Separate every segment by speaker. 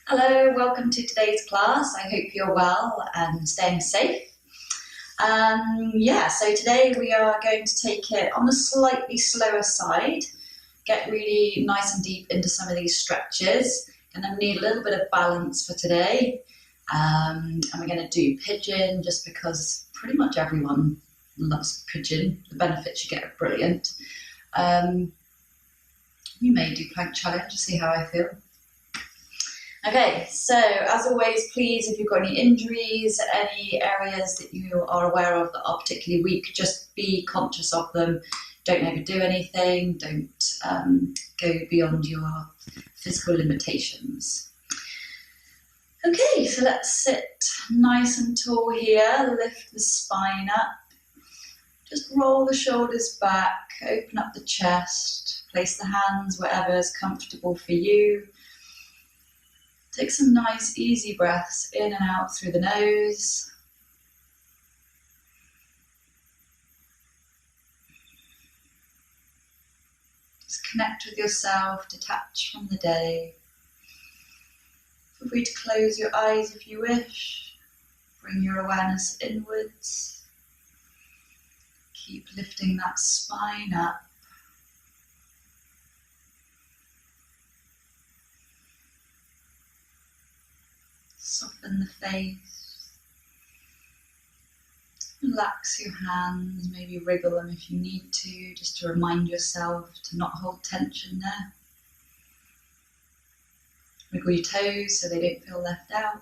Speaker 1: Hello, welcome to today's class. I hope you're well and staying safe. So today we are going to take it on the slightly slower side, get really nice and deep into some of these stretches. And then we need a little bit of balance for today. And we're going to do pigeon just because pretty much everyone loves pigeon. The benefits you get are brilliant. We may do plank challenge to see how I feel. Okay, so as always, please, if you've got any injuries, any areas that you are aware of that are particularly weak, just be conscious of them. Don't overdo anything. Don't go beyond your physical limitations. Okay, so let's sit nice and tall here. Lift the spine up. Just roll the shoulders back. Open up the chest. Place the hands wherever is comfortable for you. Take some nice, easy breaths in and out through the nose. Just connect with yourself, detach from the day. Feel free to close your eyes if you wish. Bring your awareness inwards. Keep lifting that spine up. Soften the face. Relax your hands, maybe wriggle them if you need to, just to remind yourself to not hold tension there. Wiggle your toes so they don't feel left out.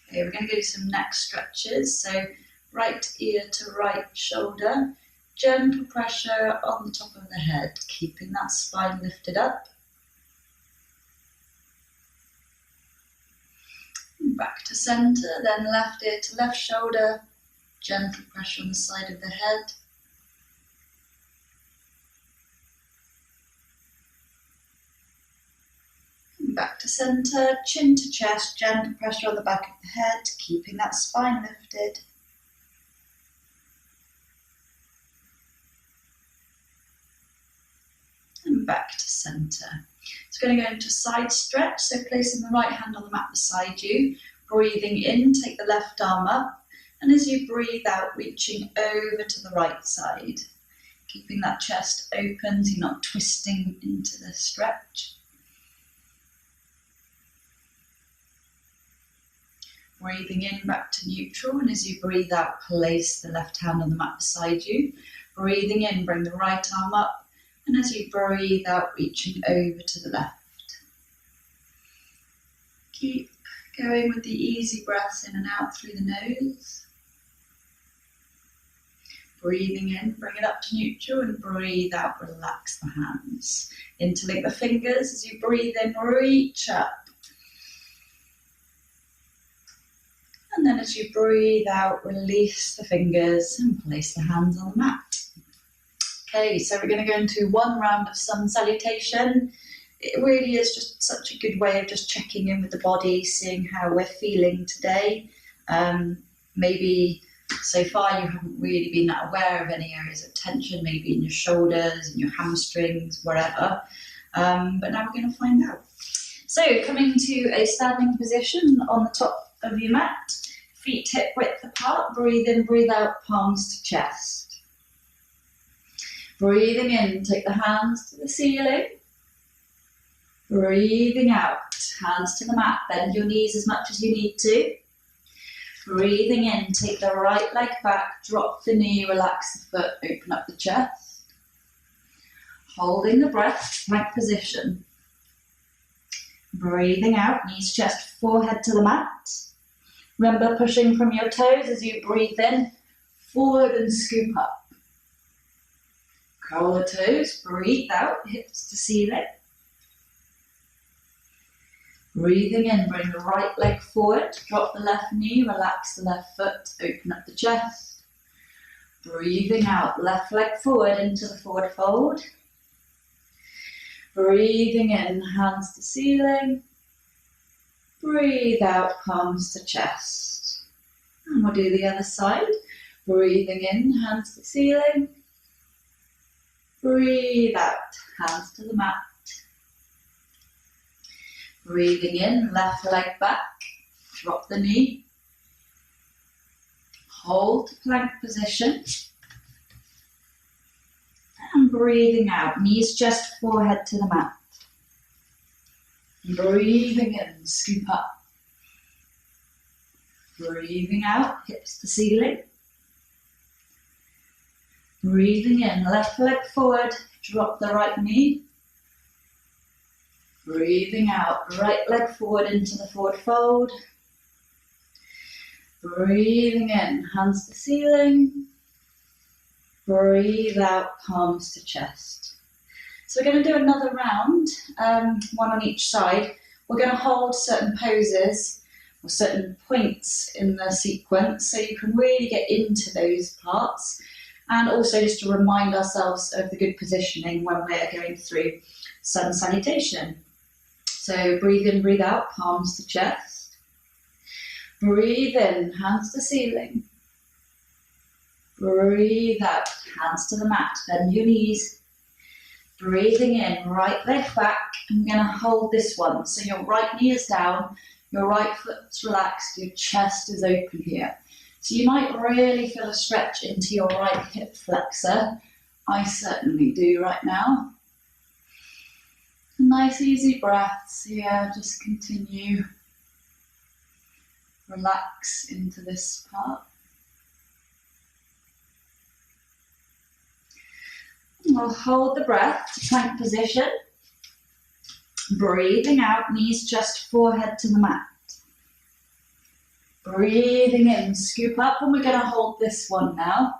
Speaker 1: Okay, we're going to do some neck stretches. So right ear to right shoulder. Gentle pressure on the top of the head, keeping that spine lifted up. Back to center, then left ear to left shoulder. Gentle pressure on the side of the head. Back to center, chin to chest, gentle pressure on the back of the head, keeping that spine lifted. And back to center. So we're going to go into side stretch, so placing the right hand on the mat beside you, breathing in, take the left arm up, and as you breathe out, reaching over to the right side, keeping that chest open so you're not twisting into the stretch. Breathing in back to neutral, and as you breathe out, place the left hand on the mat beside you. Breathing in, bring the right arm up, and as you breathe out, reaching over to the left. Keep going with the easy breaths in and out through the nose. Breathing in, bring it up to neutral, and breathe out, relax the hands. Interlink the fingers as you breathe in, reach up. And then as you breathe out, release the fingers and place the hands on the mat. Okay, so we're going to go into one round of sun salutation. It really is just such a good way of just checking in with the body, seeing how we're feeling today. Maybe so far you haven't really been that aware of any areas of tension, maybe in your shoulders, in your hamstrings, wherever. But now we're going to find out. So coming to a standing position on the top of your mat, feet hip width apart, breathe in, breathe out, palms to chest. Breathing in, take the hands to the ceiling. Breathing out, hands to the mat, bend your knees as much as you need to. Breathing in, take the right leg back, drop the knee, relax the foot, open up the chest. Holding the breath, plank position. Breathing out, knees, chest, forehead to the mat. Remember pushing from your toes as you breathe in, forward and scoop up. Curl the toes, breathe out, hips to ceiling. Breathing in, bring the right leg forward, drop the left knee, relax the left foot, open up the chest. Breathing out, left leg forward into the forward fold. Breathing in, hands to ceiling. Breathe out, palms to chest. And we'll do the other side. Breathing in, hands to ceiling. Breathe out, hands to the mat. Breathing in, left leg back, drop the knee. Hold plank position. And breathing out, knees just forehead to the mat. Breathing in, scoop up. Breathing out, hips to ceiling. Breathing in, left leg forward, drop the right knee. Breathing out, right leg forward into the forward fold. Breathing in, hands to ceiling. Breathe out, palms to chest. So we're going to do another round, one on each side. We're going to hold certain poses or certain points in the sequence so you can really get into those parts, and also just to remind ourselves of the good positioning when we're going through sun salutation. So breathe in, breathe out, palms to chest. Breathe in, hands to ceiling. Breathe out, hands to the mat, bend your knees. Breathing in, right leg back. I'm going to hold this one. So your right knee is down, your right foot's relaxed, your chest is open here. So you might really feel a stretch into your right hip flexor. I certainly do right now. Nice easy breaths here, just continue. Relax into this part. We'll hold the breath to plank position. Breathing out, knees just forehead to the mat. Breathing in, scoop up, and we're going to hold this one now.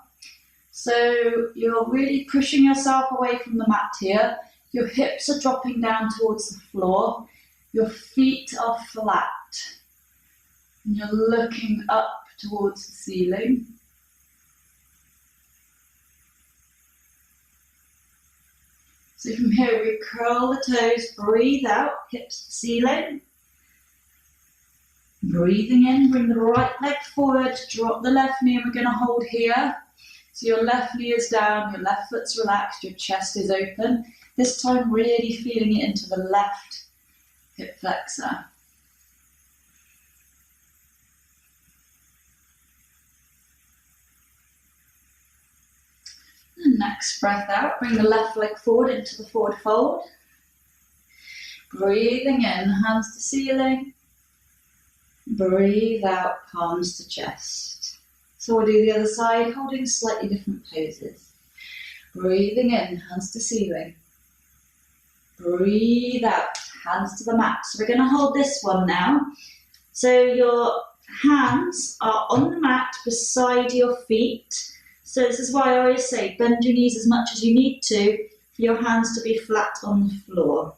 Speaker 1: So you're really pushing yourself away from the mat here. Your hips are dropping down towards the floor. Your feet are flat. And you're looking up towards the ceiling. So from here we curl the toes, breathe out, hips to ceiling. Breathing in, bring the right leg forward, drop the left knee, and we're going to hold here. So your left knee is down, your left foot's relaxed, your chest is open. This time really feeling it into the left hip flexor. And next breath out, bring the left leg forward into the forward fold. Breathing in, hands to ceiling. Breathe out, palms to chest. So we'll do the other side, holding slightly different poses. Breathing in, hands to ceiling. Breathe out, hands to the mat. So we're going to hold this one now. So your hands are on the mat beside your feet. So this is why I always say bend your knees as much as you need to for your hands to be flat on the floor.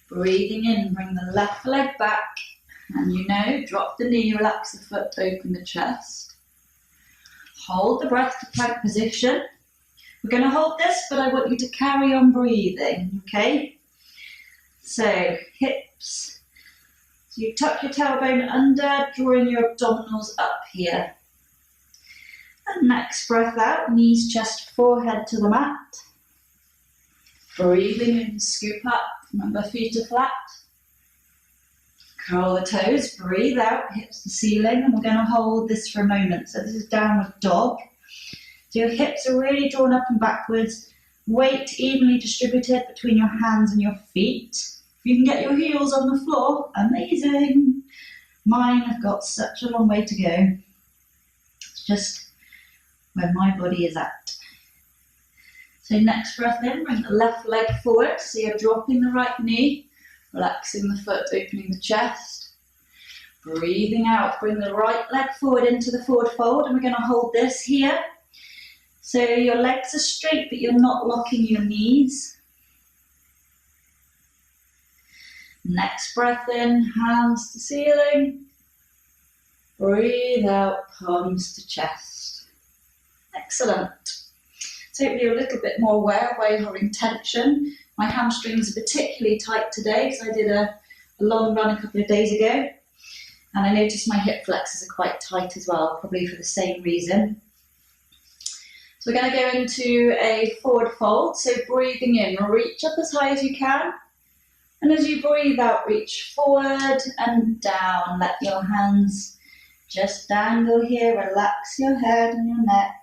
Speaker 1: Breathing in, bring the left leg back, and drop the knee, relax the foot, open the chest. Hold the breath to plank position. We're going to hold this, but I want you to carry on breathing, okay? So hips, so you tuck your tailbone under, drawing your abdominals up here. And next breath out, knees, chest, forehead to the mat. Breathing in, scoop up, remember feet are flat. Curl the toes, breathe out, hips to ceiling, and we're going to hold this for a moment. So this is downward dog. So your hips are really drawn up and backwards, weight evenly distributed between your hands and your feet. If you can get your heels on the floor, amazing. Mine have got such a long way to go. It's just where my body is at. So next breath in, bring the left leg forward. So you're dropping the right knee, relaxing the foot, opening the chest. Breathing out, bring the right leg forward into the forward fold, and we're going to hold this here. So your legs are straight, but you're not locking your knees. Next breath in, hands to ceiling. Breathe out, palms to chest. Excellent. So hopefully you're a little bit more aware where you're holding tension. My hamstrings are particularly tight today, so I did a long run a couple of days ago. And I noticed my hip flexors are quite tight as well, probably for the same reason. So we're going to go into a forward fold. So breathing in, reach up as high as you can. And as you breathe out, reach forward and down. Let your hands just dangle here. Relax your head and your neck.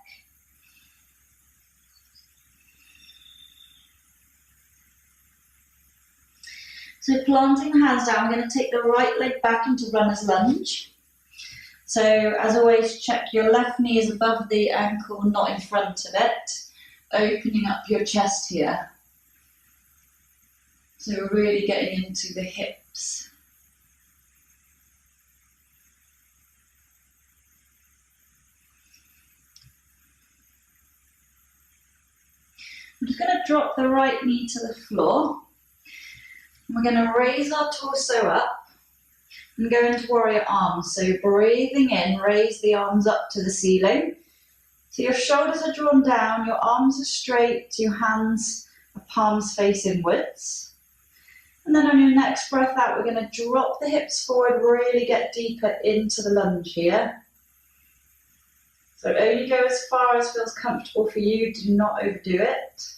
Speaker 1: So planting the hands down, we're going to take the right leg back into runner's lunge. So as always, check your left knee is above the ankle, not in front of it. Opening up your chest here. So we're really getting into the hips. I'm just going to drop the right knee to the floor. We're going to raise our torso up and go into warrior arms. So breathing in, raise the arms up to the ceiling. So your shoulders are drawn down, your arms are straight, your hands are palms face inwards. And then on your next breath out, we're going to drop the hips forward, really get deeper into the lunge here. So only go as far as feels comfortable for you, do not overdo it.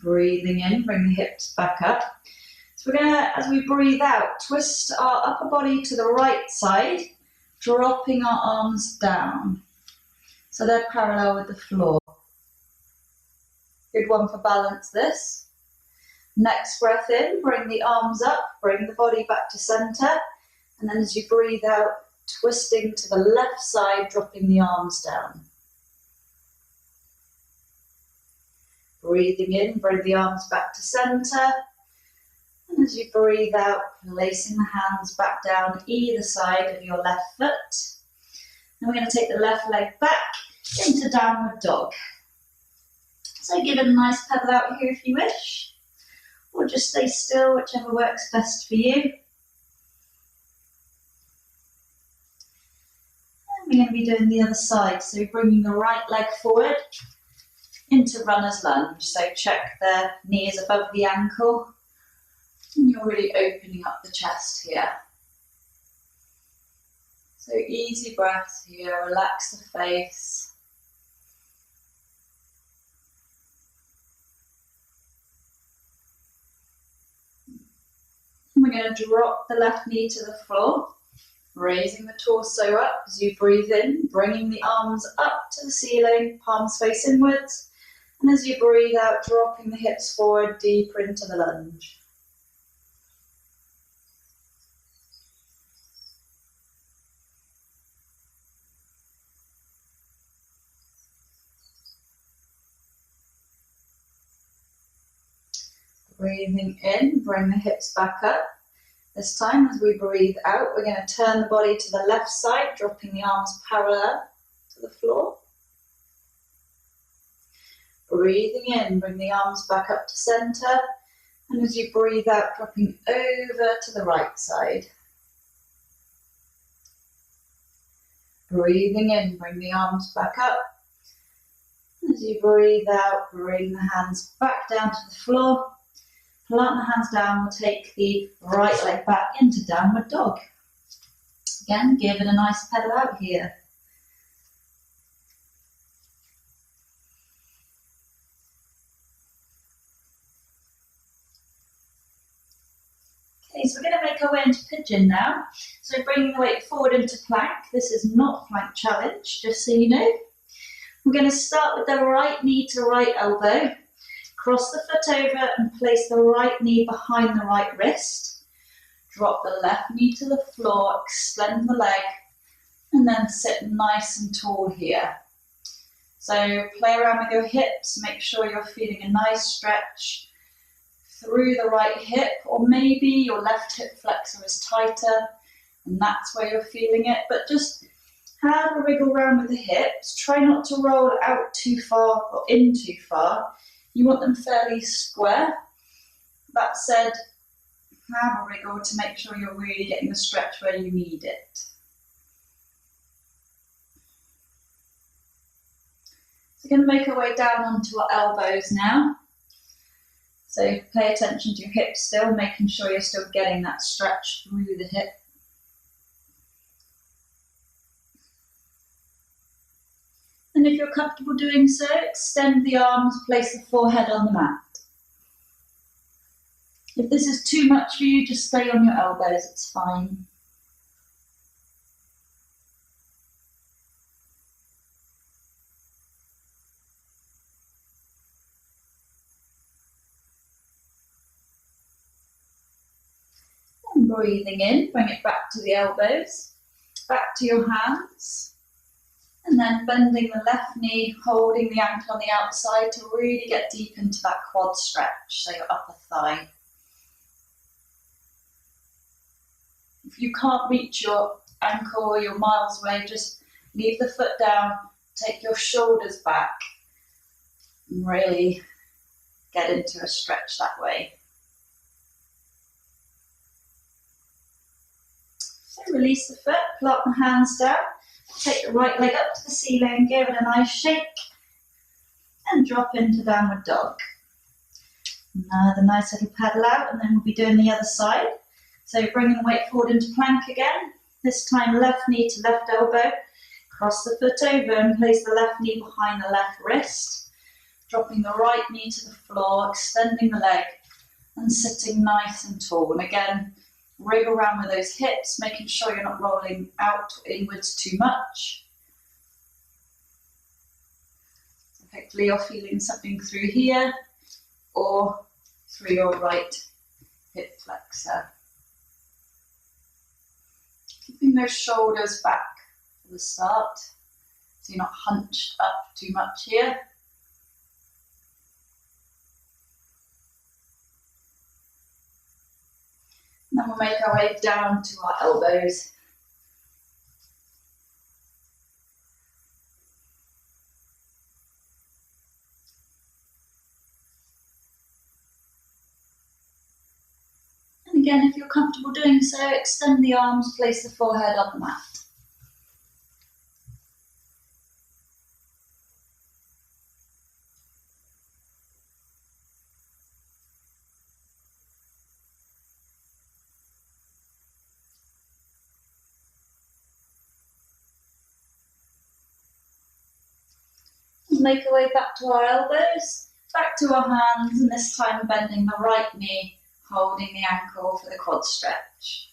Speaker 1: Breathing in, bring the hips back up. So we're going to, as we breathe out, twist our upper body to the right side, dropping our arms down. So they're parallel with the floor. Good one for balance this. Next breath in, bring the arms up, bring the body back to center. And then as you breathe out, twisting to the left side, dropping the arms down. Breathing in, bring the arms back to center. And as you breathe out, placing the hands back down either side of your left foot. And we're going to take the left leg back into downward dog. So give it a nice pedal out here if you wish. Or just stay still, whichever works best for you. And we're going to be doing the other side. So bringing the right leg forward into runner's lunge. So check the knees above the ankle. And you're really opening up the chest here. So easy breath here, relax the face. And we're going to drop the left knee to the floor, raising the torso up as you breathe in, bringing the arms up to the ceiling, palms face inwards. And as you breathe out, dropping the hips forward, deeper into the lunge. Breathing in, bring the hips back up. This time, as we breathe out, we're going to turn the body to the left side, dropping the arms parallel to the floor. Breathing in, bring the arms back up to center. And as you breathe out, dropping over to the right side. Breathing in, bring the arms back up. And as you breathe out, bring the hands back down to the floor. Plant the hands down, we'll take the right leg back into downward dog. Again, give it a nice pedal out here. Okay, so we're going to make our way into pigeon now. So bringing the weight forward into plank. This is not plank challenge, just so you know. We're going to start with the right knee to right elbow. Cross the foot over and place the right knee behind the right wrist. Drop the left knee to the floor, extend the leg, and then sit nice and tall here. So play around with your hips, make sure you're feeling a nice stretch through the right hip, or maybe your left hip flexor is tighter, and that's where you're feeling it. But just have a wriggle around with the hips. Try not to roll out too far or in too far. You want them fairly square. That said, have a wriggle to make sure you're really getting the stretch where you need it. So we're going to make our way down onto our elbows now. So pay attention to your hips still, making sure you're still getting that stretch through the hip And if you're comfortable doing so, extend the arms, place the forehead on the mat. If this is too much for you, just stay on your elbows, it's fine. And breathing in, bring it back to the elbows, back to your hands. And then bending the left knee, holding the ankle on the outside to really get deep into that quad stretch, so your upper thigh. If you can't reach your ankle or you're miles away, just leave the foot down, take your shoulders back, and really get into a stretch that way. So release the foot, plop the hands down, take the right leg up to the ceiling, give it a nice shake, and drop into downward dog. Now the nice little pedal out, and then we'll be doing the other side. So bringing the weight forward into plank again, this time left knee to left elbow, cross the foot over and place the left knee behind the left wrist, dropping the right knee to the floor, extending the leg and sitting nice and tall. And again, wriggle around with those hips, making sure you're not rolling out or inwards too much. So hopefully you're feeling something through here or through your right hip flexor. Keeping those shoulders back for the start, so you're not hunched up too much here. And then we'll make our way down to our elbows. And again, if you're comfortable doing so, extend the arms, place the forehead on the mat. Make our way back to our elbows, back to our hands, and this time bending the right knee, holding the ankle for the quad stretch.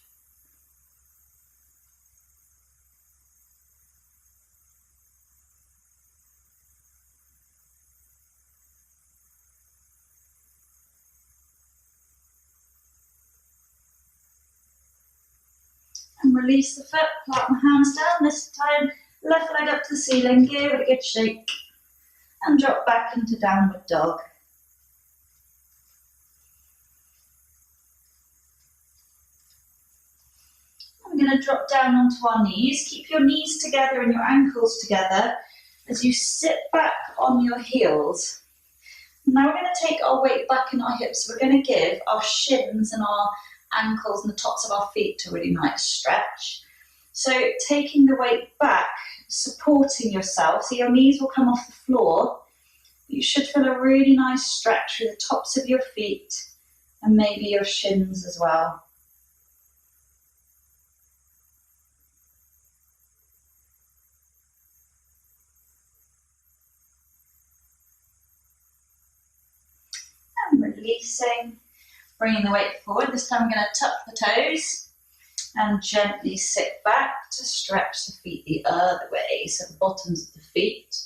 Speaker 1: And release the foot, plant the hands down, this time left leg up to the ceiling, give it a good shake. And drop back into downward dog. I'm going to drop down onto our knees. Keep your knees together and your ankles together as you sit back on your heels. Now we're going to take our weight back in our hips. We're going to give our shins and our ankles and the tops of our feet a really nice stretch. So taking the weight back, supporting yourself, so your knees will come off the floor. You should feel a really nice stretch through the tops of your feet and maybe your shins as well. And releasing, bringing the weight forward. This time I'm going to tuck the toes and gently sit back to stretch the feet the other way, so the bottoms of the feet.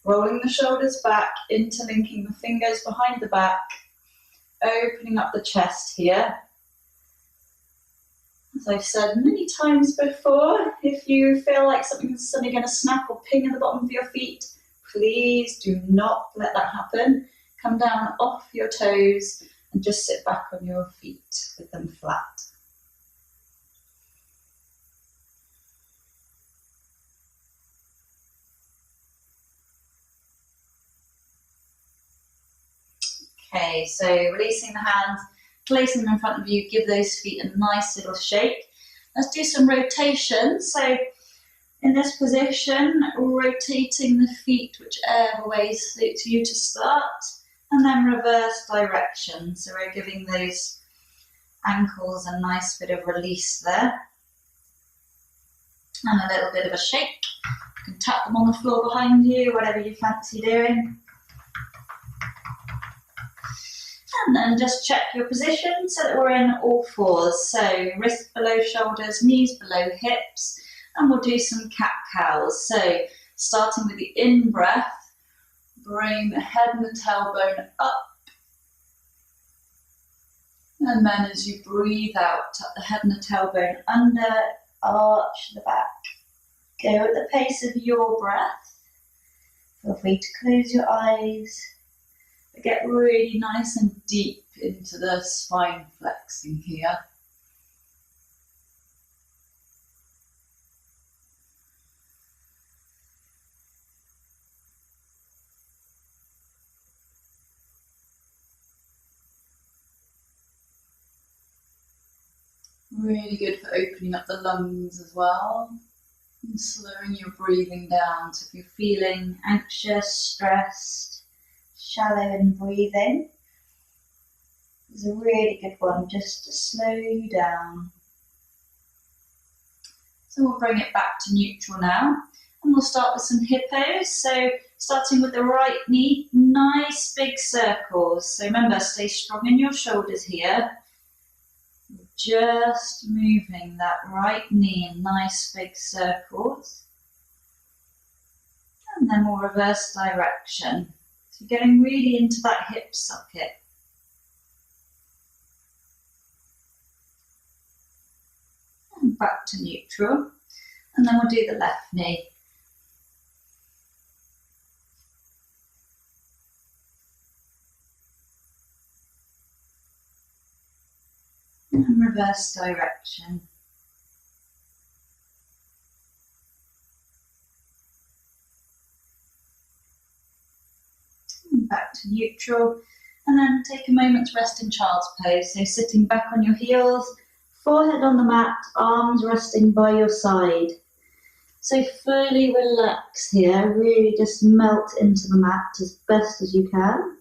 Speaker 1: Rolling the shoulders back, interlinking the fingers behind the back, opening up the chest here. As I've said many times before, if you feel like something's suddenly going to snap or ping at the bottom of your feet, please do not let that happen. Come down off your toes and just sit back on your feet with them flat. Okay, so releasing the hands, placing them in front of you, give those feet a nice little shake. Let's do some rotation. So in this position, rotating the feet whichever way suits you to start, and then reverse direction. So we're giving those ankles a nice bit of release there. and a little bit of a shake. You can tap them on the floor behind you, whatever you fancy doing. And then just check your position so that we're in all fours. So wrists below shoulders, knees below hips, and we'll do some cat-cows. So starting with the in-breath, bring the head and the tailbone up. And then as you breathe out, tuck the head and the tailbone under, arch the back. Go at the pace of your breath. Feel free to close your eyes. But get really nice and deep into the spine flexing here. Really good for opening up the lungs as well. And slowing your breathing down. So if you're feeling anxious, stressed, shallow in breathing, it's a really good one just to slow you down. So we'll bring it back to neutral now. And we'll start with some hippos. So starting with the right knee, nice big circles. So remember, stay strong in your shoulders here. Just moving that right knee in nice big circles. And then we'll reverse direction. So you're getting really into that hip socket. And back to neutral. And then we'll do the left knee. And reverse direction. And back to neutral. And then take a moment to rest in child's pose. So sitting back on your heels, forehead on the mat, arms resting by your side. So fully relax here, really just melt into the mat as best as you can.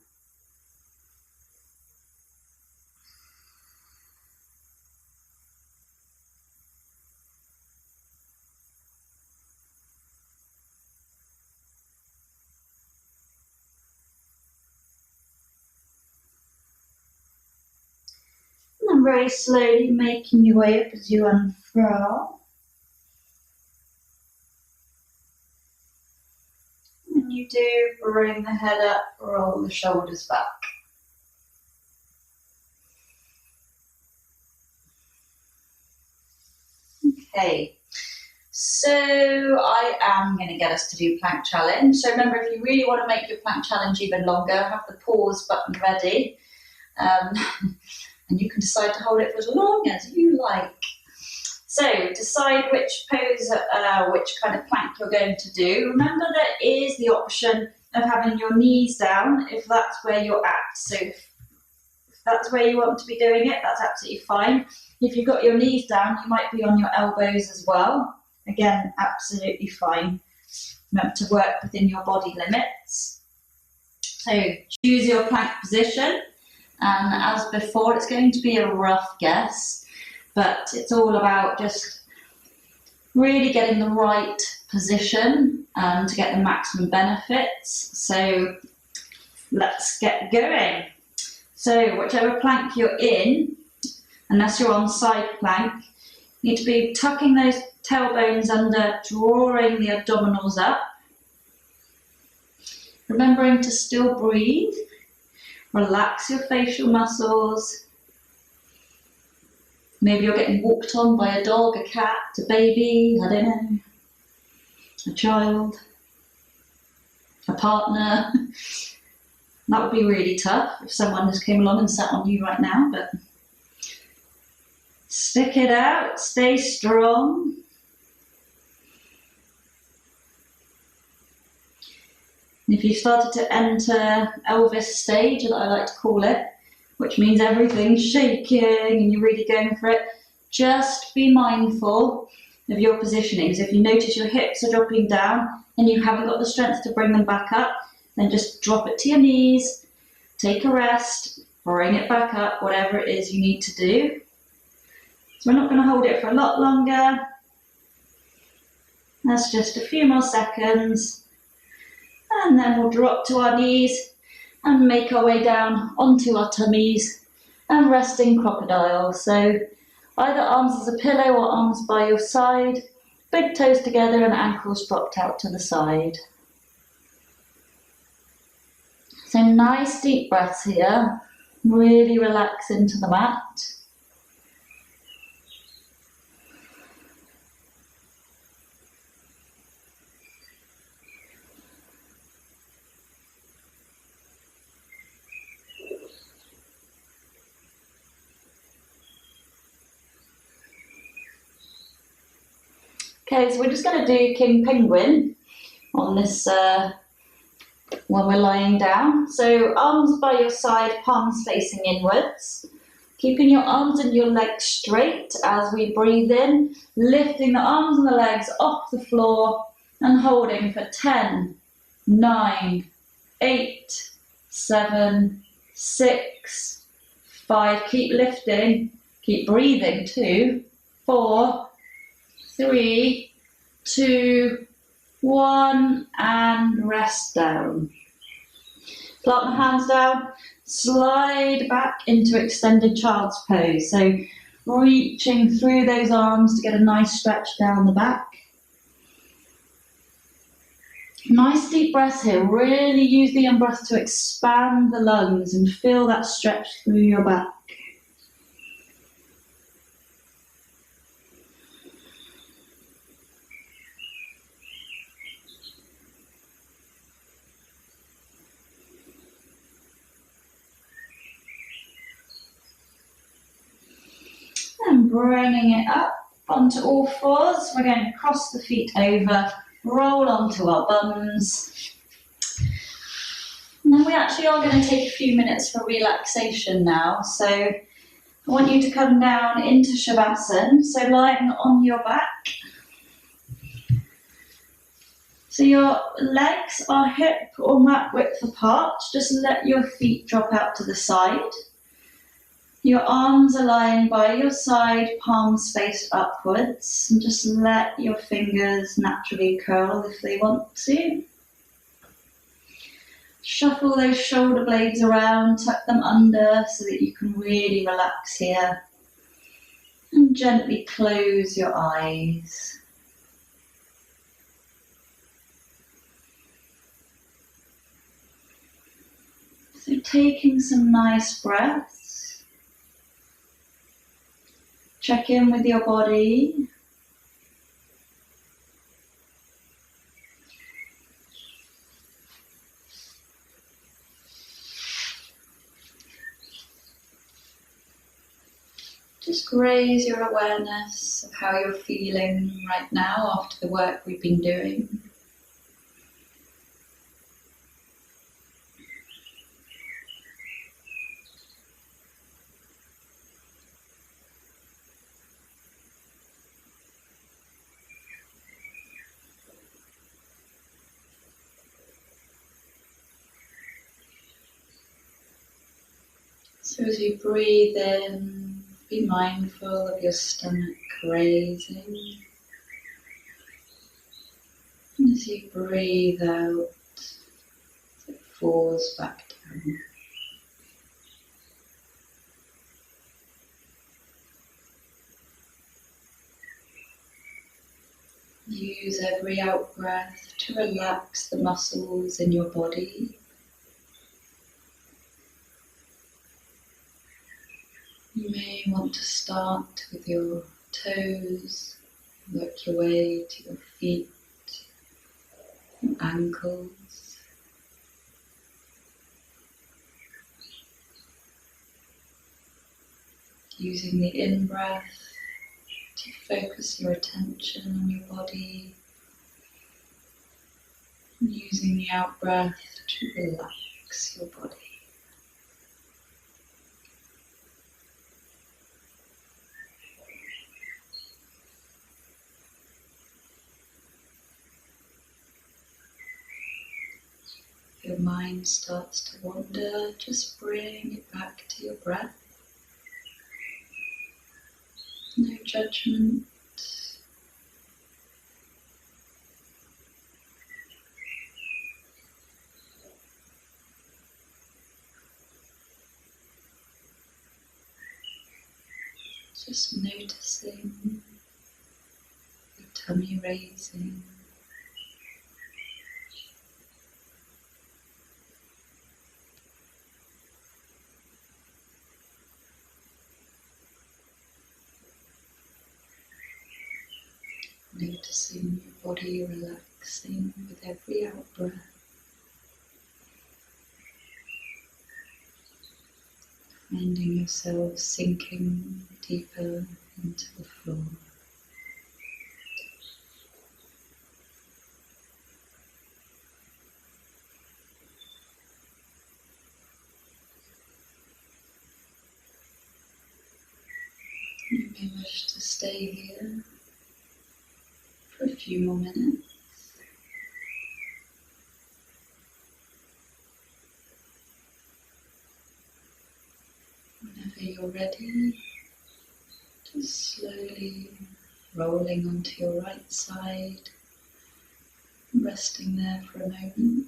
Speaker 1: And very slowly making your way up as you unfurl. When you do, bring the head up, roll the shoulders back. Okay, so I am going to get us to do plank challenge. So remember, if you really want to make your plank challenge even longer, have the pause button ready. And you can decide to hold it for as long as you like. So decide which pose, which kind of plank you're going to do. Remember, there is the option of having your knees down if that's where you're at. So if that's where you want to be doing it, that's absolutely fine. If you've got your knees down, you might be on your elbows as well. Again, absolutely fine. Remember to work within your body limits. So choose your plank position. And as before, it's going to be a rough guess, but it's all about just really getting the right position to get the maximum benefits. So let's get going. So whichever plank you're in, unless you're on side plank, you need to be tucking those tailbones under, drawing the abdominals up. Remembering to still breathe. Relax your facial muscles. Maybe you're getting walked on by a dog, a cat, a baby, I don't know, a child, a partner. That would be really tough if someone just came along and sat on you right now, but stick it out, stay strong. And if you started to enter Elvis stage, that I like to call it, which means everything's shaking and you're really going for it, just be mindful of your positioning. So if you notice your hips are dropping down and you haven't got the strength to bring them back up, then just drop it to your knees, take a rest, bring it back up, whatever it is you need to do. So we're not going to hold it for a lot longer. That's just a few more seconds. And then we'll drop to our knees and make our way down onto our tummies and resting crocodile. So either arms as a pillow or arms by your side, big toes together and ankles dropped out to the side. So nice deep breaths here, really relax into the mat. Okay, so we're just going to do King Penguin on this when we're lying down. So arms by your side, palms facing inwards. Keeping your arms and your legs straight as we breathe in, lifting the arms and the legs off the floor and holding for 10, 9, 8, 7, 6, 5. Keep lifting, keep breathing. 2, 4, 3, 2, 1, and rest down. Plant the hands down, slide back into extended child's pose. So reaching through those arms to get a nice stretch down the back. Nice deep breath here. Really use the in-breath to expand the lungs and feel that stretch through your back. And bringing it up onto all fours, we're going to cross the feet over, roll onto our bums. And then we actually are going to take a few minutes for relaxation now. So I want you to come down into Shavasana, so lying on your back. So your legs are hip or mat width apart, just let your feet drop out to the side. Your arms are lying by your side, palms faced upwards, and just let your fingers naturally curl if they want to. Shuffle those shoulder blades around, tuck them under so that you can really relax here. And gently close your eyes. So taking some nice breaths. Check in with your body. Just raise your awareness of how you're feeling right now after the work we've been doing. So as you breathe in, be mindful of your stomach raising. And as you breathe out, it falls back down. Use every out-breath to relax the muscles in your body. You may want to start with your toes, work your way to your feet, your ankles. Using the in-breath to focus your attention on your body, and using the out-breath to relax your body. If your mind starts to wander, just bring it back to your breath. No judgment. Just noticing your tummy raising. Noticing your body relaxing with every out-breath. Finding yourself sinking deeper into the floor. You may wish to stay here for a few more minutes. Whenever you're ready, just slowly rolling onto your right side, resting there for a moment.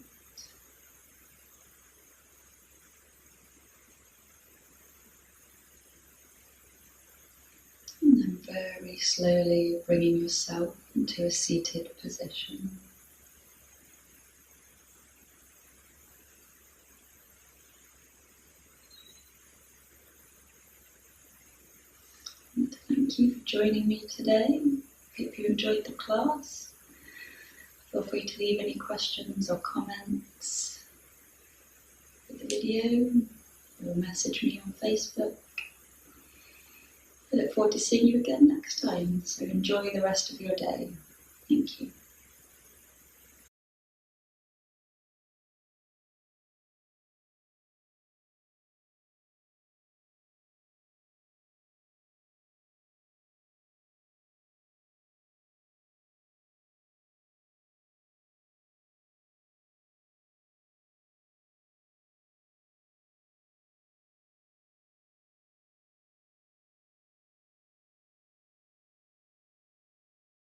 Speaker 1: And then very slowly bringing yourself into a seated position. And thank you for joining me today. Hope you enjoyed the class. Feel free to leave any questions or comments for the video or message me on Facebook. I look forward to seeing you again next time, so enjoy the rest of your day. Thank you.